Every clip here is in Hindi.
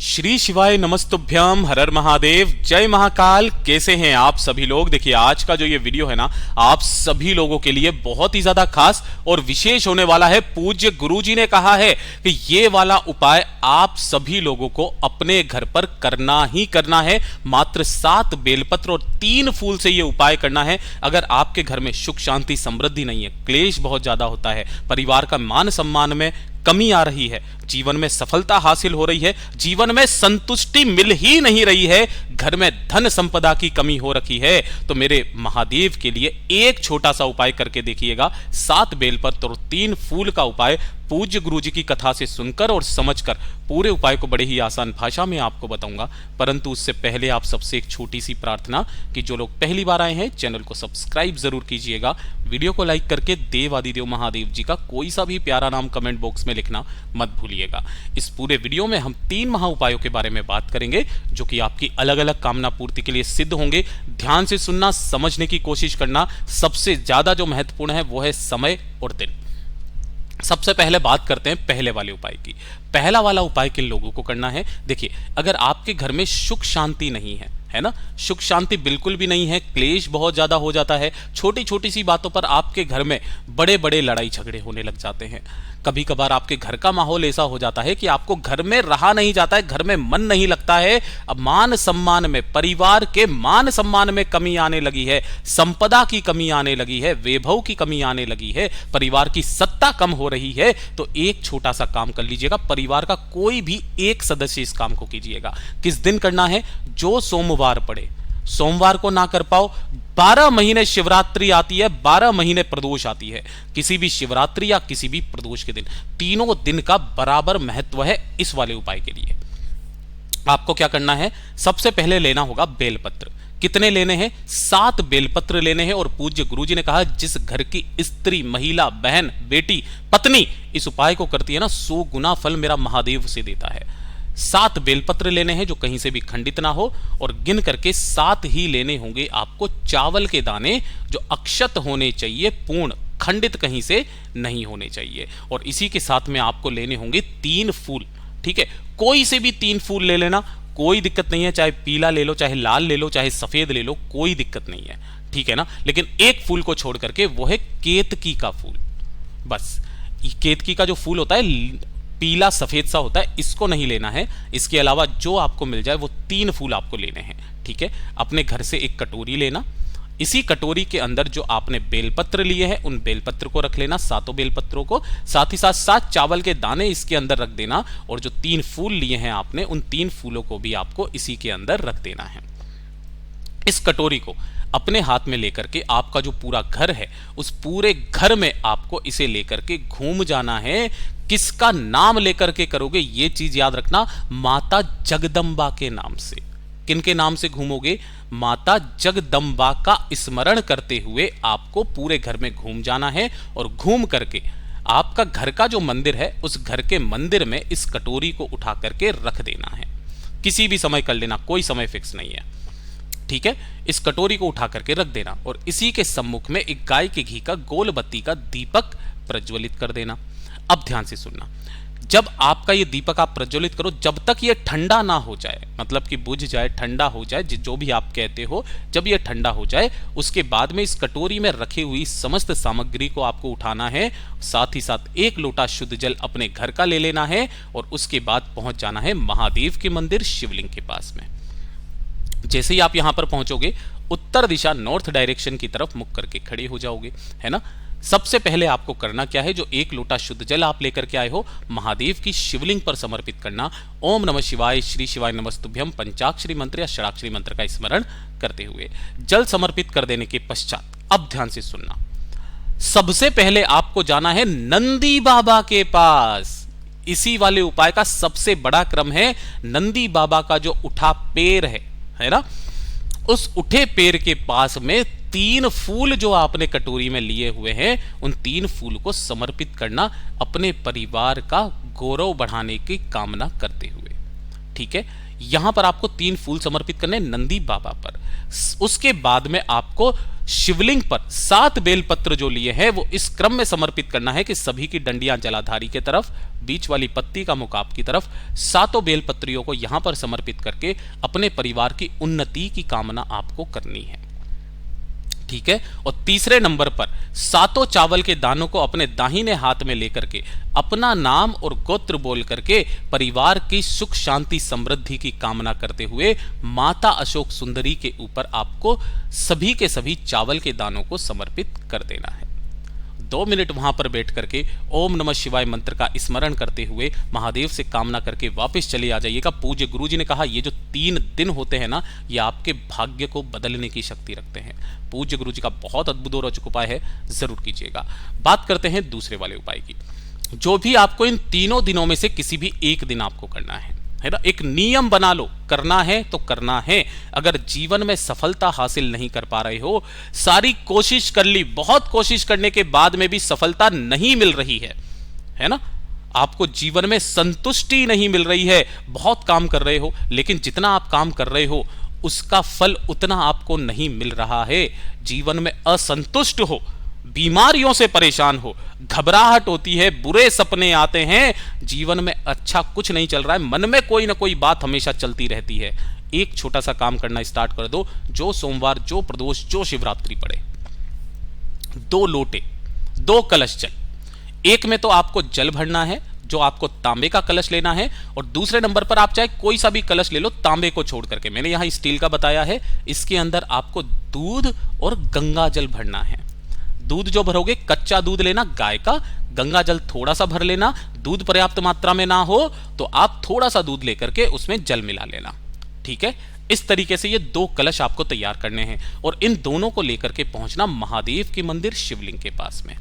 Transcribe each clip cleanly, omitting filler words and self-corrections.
श्री शिवाय नमस्तुभ्यम, हर हर महादेव, जय महाकाल। कैसे हैं आप सभी लोग। देखिए आज का जो ये वीडियो है ना, आप सभी लोगों के लिए बहुत ही ज्यादा खास और विशेष होने वाला है। पूज्य गुरुजी ने कहा है कि ये वाला उपाय आप सभी लोगों को अपने घर पर करना ही करना है। मात्र 7 बेलपत्र और 3 फूल से ये उपाय करना है। अगर आपके घर में सुख शांति समृद्धि नहीं है, क्लेश बहुत ज्यादा होता है, परिवार का मान सम्मान में कमी आ रही है, जीवन में सफलता हासिल हो रही है, जीवन में संतुष्टि मिल ही नहीं रही है, घर में धन संपदा की कमी हो रखी है, तो मेरे महादेव के लिए एक छोटा सा उपाय करके देखिएगा। 7 बेलपत्र और 3 फूल का उपाय पूज्य गुरुजी की कथा से सुनकर और समझकर पूरे उपाय को बड़े ही आसान भाषा में आपको बताऊंगा। परंतु उससे पहले आप सबसे एक छोटी सी प्रार्थना कि जो लोग पहली बार आए हैं चैनल को सब्सक्राइब जरूर कीजिएगा, वीडियो को लाइक करके देव आदिदेव महादेव जी का कोई सा भी प्यारा नाम कमेंट बॉक्स में लिखना मत भूलिएगा। इस पूरे वीडियो में हम 3 महा उपायों के बारे में बात करेंगे जो कि आपकी अलग अलग कामना पूर्ति के लिए सिद्ध होंगे। ध्यान से सुनना, समझने की कोशिश करना। सबसे ज्यादा जो महत्वपूर्ण है वो है समय और दिन। सबसे पहले बात करते हैं पहले वाले उपाय की। पहला वाला उपाय किन लोगों को करना है। देखिए अगर आपके घर में सुख शांति नहीं है ना, सुख शांति बिल्कुल भी नहीं है, क्लेश बहुत ज्यादा हो जाता है, छोटी छोटी सी बातों पर आपके घर में बड़े बड़े लड़ाई झगड़े होने लग जाते हैं, कभी कभार आपके घर का माहौल ऐसा हो जाता है कि आपको घर में रहा नहीं जाता है, घर में मन नहीं लगता है, अब मान सम्मान में, परिवार के मान सम्मान में कमी आने लगी है, संपदा की कमी आने लगी है, वैभव की कमी आने लगी है, परिवार की सत्ता कम हो रही है, तो एक छोटा सा काम कर लीजिएगा। परिवार का कोई भी एक सदस्य इस काम को कीजिएगा। किस दिन करना है? जो सोमवार पड़े। सोमवार को ना कर पाओ, 12 महीने शिवरात्रि आती है, 12 महीने प्रदोष आती है, किसी भी शिवरात्रि या किसी भी प्रदोष के दिन, तीनों दिन का बराबर महत्व है इस वाले उपाय के लिए। आपको क्या करना है? सबसे पहले लेना होगा बेलपत्र। कितने लेने हैं? 7 बेलपत्र लेने हैं। और पूज्य गुरुजी ने कहा जिस घर की स्त्री, महिला, बहन, बेटी, पत्नी इस उपाय को करती है ना, 100 गुना फल मेरा महादेव से देता है। 7 बेलपत्र लेने हैं जो कहीं से भी खंडित ना हो, और गिन करके 7 ही लेने होंगे आपको चावल के दाने जो अक्षत होने चाहिए, पूर्ण, खंडित कहीं से नहीं होने चाहिए। और इसी के साथ में आपको लेने होंगे 3 फूल। ठीक है, कोई से भी 3 फूल ले लेना, कोई दिक्कत नहीं है, चाहे पीला ले लो, चाहे लाल ले लो, चाहे सफेद ले लो, कोई दिक्कत नहीं है, ठीक है ना। लेकिन एक फूल को छोड़ करके वो है केतकी का फूल। बस केतकी का जो फूल होता है पीला सफेद सा होता है, इसको नहीं लेना है। इसके अलावा जो आपको मिल जाए वो 3 फूल आपको लेने हैं। ठीक है, अपने घर से एक कटोरी लेना, इसी कटोरी के अंदर जो आपने बेलपत्र लिए हैं उन बेलपत्र को रख लेना, 7 बेलपत्रों को, साथ ही साथ 7 चावल के दाने इसके अंदर रख देना, और जो 3 फूल लिए हैं आपने उन 3 फूलों को भी आपको इसी के अंदर रख देना है। इस कटोरी को अपने हाथ में लेकर के आपका जो पूरा घर है उस पूरे घर में आपको इसे लेकर के घूम जाना है। किसका नाम लेकर के करोगे ये चीज याद रखना, माता जगदम्बा के नाम से। किनके नाम से घूमोगे? माता जगदम्बा का स्मरण करते हुए आपको पूरे घर में घूम जाना है, और घूम करके आपका घर का जो मंदिर है उस घर के मंदिर में इस कटोरी को उठा करके रख देना है। किसी भी समय कर लेना, कोई समय फिक्स नहीं है, ठीक है। इस कटोरी को उठा करके रख देना, और इसी के सम्मुख में एक गाय के घी का गोल बत्ती का दीपक प्रज्वलित कर देना। अब ध्यान से सुनना, जब आपका ये दीपक आप प्रज्वलित करो, जब तक ये ठंडा ना हो जाए, मतलब कि बुझ जाए, ठंडा हो जाए, जो भी आप कहते हो, जब ये ठंडा हो जाए उसके बाद में इस कटोरी में रखी हुई समस्त सामग्री को आपको उठाना है। साथ ही साथ 1 लोटा शुद्ध जल अपने घर का ले लेना है, और उसके बाद पहुंच जाना है महादेव के मंदिर शिवलिंग के पास में। जैसे ही आप यहां पर पहुंचोगे, उत्तर दिशा, नॉर्थ डायरेक्शन की तरफ मुख करके खड़े हो जाओगे, है ना। सबसे पहले आपको करना क्या है? जो 1 लोटा शुद्ध जल आप लेकर के आए हो, महादेव की शिवलिंग पर समर्पित करना। ओम नमः शिवाय, श्री शिवाय नमस्तुभ्यम पंचाक्षरी मंत्र या षडाक्षरी मंत्र का स्मरण करते हुए जल समर्पित कर देने के पश्चात अब ध्यान से सुनना, सबसे पहले आपको जाना है नंदी बाबा के पास। इसी वाले उपाय का सबसे बड़ा क्रम है नंदी बाबा का जो उठा पैर है ना, उस उठे पैर के पास में 3 फूल जो आपने कटोरी में लिए हुए हैं उन 3 फूल को समर्पित करना, अपने परिवार का गौरव बढ़ाने की कामना करते हुए। ठीक है, यहां पर आपको 3 फूल समर्पित करने नंदी बाबा पर। उसके बाद में आपको शिवलिंग पर 7 बेलपत्र जो लिए हैं वो इस क्रम में समर्पित करना है कि सभी की डंडियां जलाधारी के तरफ, बीच वाली पत्ती का मुख आपकी तरफ, 7 बेलपत्रियों को यहां पर समर्पित करके अपने परिवार की उन्नति की कामना आपको करनी है। ठीक है। और तीसरे नंबर पर 7 चावल के दानों को अपने दाहिने हाथ में लेकर के अपना नाम और गोत्र बोल करके परिवार की सुख शांति समृद्धि की कामना करते हुए माता अशोक सुंदरी के ऊपर आपको सभी के सभी चावल के दानों को समर्पित कर देना है। 2 मिनट वहां पर बैठ करके ओम नमः शिवाय मंत्र का स्मरण करते हुए महादेव से कामना करके वापस चले आ जाइएगा। पूज्य गुरुजी ने कहा ये जो 3 दिन होते हैं ना, ये आपके भाग्य को बदलने की शक्ति रखते हैं। पूज्य गुरुजी का बहुत अद्भुत और रोचक उपाय है, जरूर कीजिएगा। बात करते हैं दूसरे वाले उपाय की, जो भी आपको इन तीनों दिनों में से किसी भी एक दिन आपको करना है ना। एक नियम बना लो, करना है तो करना है। अगर जीवन में सफलता हासिल नहीं कर पा रहे हो, सारी कोशिश कर ली, बहुत कोशिश करने के बाद में भी सफलता नहीं मिल रही है ना, आपको जीवन में संतुष्टि नहीं मिल रही है, बहुत काम कर रहे हो लेकिन जितना आप काम कर रहे हो उसका फल उतना आपको नहीं मिल रहा है, जीवन में असंतुष्ट हो, बीमारियों से परेशान हो, घबराहट होती है, बुरे सपने आते हैं, जीवन में अच्छा कुछ नहीं चल रहा है, मन में कोई ना कोई बात हमेशा चलती रहती है, एक छोटा सा काम करना स्टार्ट कर दो। जो सोमवार, जो प्रदोष, जो शिवरात्रि पड़े, 2 लोटे, 2 कलश जल, एक में तो आपको जल भरना है जो आपको तांबे का कलश लेना है, और दूसरे नंबर पर आप चाहे कोई सा भी कलश ले लो तांबे को छोड़ करके, मैंने यहां स्टील का बताया है। इसके अंदर आपको दूध और गंगा जल भरना है। दूध जो भरोगे कच्चा दूध लेना गाय का, गंगा जल थोड़ा सा भर लेना। दूध पर्याप्त मात्रा में ना हो तो आप थोड़ा सा दूध लेकर के उसमें जल मिला लेना। ठीक है। इस तरीके से ये 2 कलश आपको तैयार करने हैं और इन दोनों को लेकर के पहुंचना महादेव के मंदिर शिवलिंग के पास में।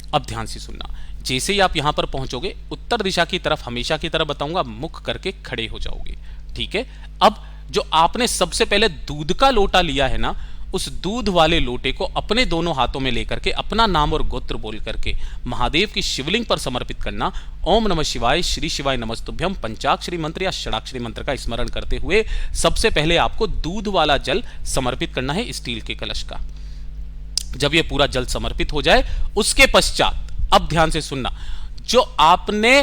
अब ध्यान से सुनना, जैसे ही आप यहां पर पहुंचोगे उत्तर दिशा की तरफ, हमेशा की तरह बताऊंगा, मुख करके खड़े हो जाओगे। ठीक है। अब जो आपने सबसे पहले दूध का लोटा लिया है ना, उस दूध वाले लोटे को अपने दोनों हाथों में लेकर के अपना नाम और गोत्र बोल करके महादेव की शिवलिंग पर समर्पित करना। ओम नमः शिवाय, श्री शिवाय नमस्तुभ्यम पंचाक्षरी मंत्र या षडाक्षरी मंत्र का स्मरण करते हुए सबसे पहले आपको दूध वाला जल समर्पित करना है स्टील के कलश का। जब यह पूरा जल समर्पित हो जाए उसके पश्चात, अब ध्यान से सुनना, जो आपने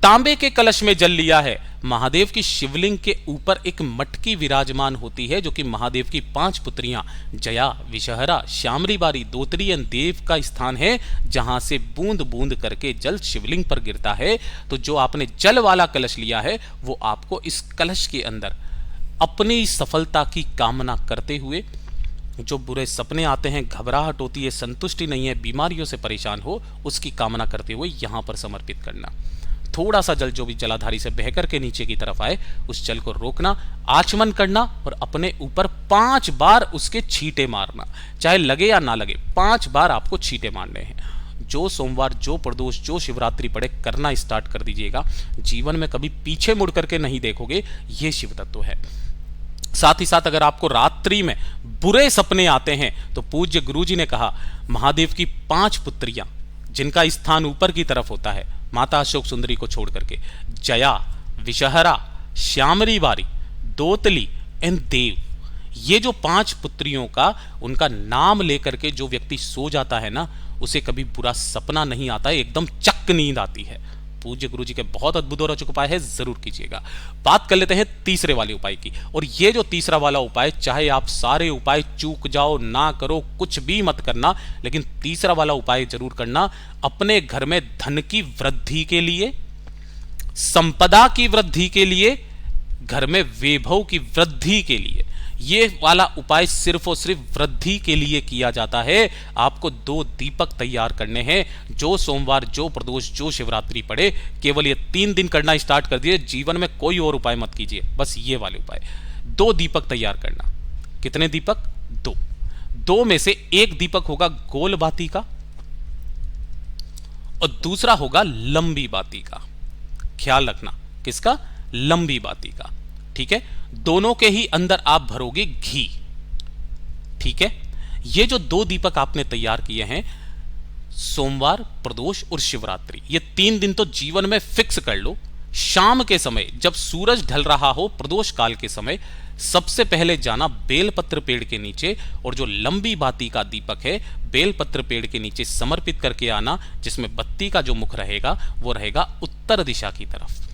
तांबे के कलश में जल लिया है, महादेव की शिवलिंग के ऊपर एक मटकी विराजमान होती है जो कि महादेव की 5 पुत्रियां जया, विषहरा, श्यामरी बारी, दोतरी एवं देव का स्थान है, जहां से बूंद बूंद करके जल शिवलिंग पर गिरता है। तो जो आपने जल वाला कलश लिया है वो आपको इस कलश के अंदर अपनी सफलता की कामना करते हुए, जो बुरे सपने आते हैं, घबराहट होती है, संतुष्टि नहीं है, बीमारियों से परेशान हो, उसकी कामना करते हुए यहां पर समर्पित करना। थोड़ा सा जल जो भी जलाधारी से बहकर के नीचे की तरफ आए उस जल को रोकना, आचमन करना और अपने ऊपर 5 बार उसके छींटे मारना, चाहे लगे या ना लगे, 5 बार आपको छींटे मारने हैं। जो सोमवार, जो प्रदोष, जो शिवरात्रि पड़े, करना स्टार्ट कर दीजिएगा। जीवन में कभी पीछे मुड़ करके नहीं देखोगे, ये शिव तत्व है। साथ ही साथ अगर आपको रात्रि में बुरे सपने आते हैं तो पूज्य गुरुजी ने कहा, महादेव की 5 पुत्रियां जिनका स्थान ऊपर की तरफ होता है, माता अशोक सुंदरी को छोड़ करके, जया, विषहरा, श्यामरी बारी, दोतली एंड देव, ये जो 5 पुत्रियों का उनका नाम लेकर के जो व्यक्ति सो जाता है ना, उसे कभी बुरा सपना नहीं आता है, एकदम चक नींद आती है। पूज्य गुरुजी के बहुत अद्भुत और अचूक उपाय है, जरूर कीजिएगा। बात कर लेते हैं तीसरे वाले उपाय की, और ये जो तीसरा वाला उपाय, चाहे आप सारे उपाय चूक जाओ, ना करो, कुछ भी मत करना, लेकिन तीसरा वाला उपाय जरूर करना। अपने घर में धन की वृद्धि के लिए, संपदा की वृद्धि के लिए, घर में वैभव की वृद्धि के लिए, ये वाला उपाय सिर्फ और सिर्फ वृद्धि के लिए किया जाता है। आपको 2 दीपक तैयार करने हैं। जो सोमवार, जो प्रदोष, जो शिवरात्रि पड़े, केवल ये 3 दिन करना स्टार्ट कर दिए। जीवन में कोई और उपाय मत कीजिए, बस ये वाले उपाय। 2 दीपक तैयार करना। कितने दीपक? 2। 2 में से एक दीपक होगा गोल बाती का और दूसरा होगा लंबी बाती का। ख्याल रखना, किसका? लंबी बाती का। ठीक है। दोनों के ही अंदर आप भरोगे घी। ठीक है। ये जो 2 दीपक आपने तैयार किए हैं, सोमवार, प्रदोष और शिवरात्रि, ये 3 दिन तो जीवन में फिक्स कर लो। शाम के समय जब सूरज ढल रहा हो, प्रदोष काल के समय, सबसे पहले जाना बेलपत्र पेड़ के नीचे और जो लंबी बाती का दीपक है बेलपत्र पेड़ के नीचे समर्पित करके आना, जिसमें बत्ती का जो मुख रहेगा वो रहेगा उत्तर दिशा की तरफ।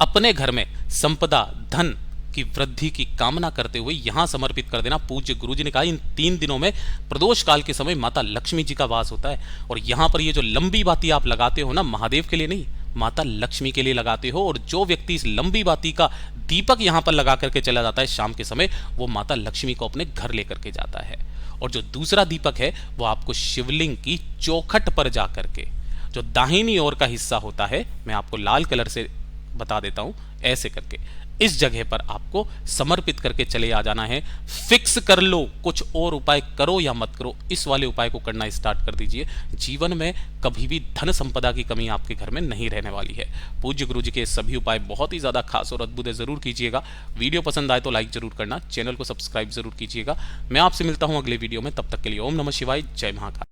अपने घर में संपदा धन की वृद्धि की कामना करते हुए यहां समर्पित कर देना। पूज्य गुरु जी ने कहा इन 3 दिनों में प्रदोष काल के समय माता लक्ष्मी जी का वास होता है, और यहां पर ये जो लंबी बाती आप लगाते हो ना, महादेव के लिए नहीं, माता लक्ष्मी के लिए लगाते हो। और जो व्यक्ति इस लंबी बाती का दीपक यहां पर लगा करके चला जाता है शाम के समय, वो माता लक्ष्मी को अपने घर लेकर के जाता है। और जो दूसरा दीपक है वो आपको शिवलिंग की चौखट पर जाकर के, जो दाहिनी ओर का हिस्सा होता है, मैं आपको लाल कलर से बता देता हूं, ऐसे करके इस जगह पर आपको समर्पित करके चले आ जाना है। फिक्स कर लो, कुछ और उपाय करो या मत करो, इस वाले उपाय को करना स्टार्ट कर दीजिए। जीवन में कभी भी धन संपदा की कमी आपके घर में नहीं रहने वाली है। पूज्य गुरु जी के सभी उपाय बहुत ही ज्यादा खास और अद्भुत है, जरूर कीजिएगा। वीडियो पसंद आए तो लाइक जरूर करना, चैनल को सब्सक्राइब जरूर कीजिएगा। मैं आपसे मिलता हूं अगले वीडियो में, तब तक के लिए ओम नमः शिवाय, जय महाकाल।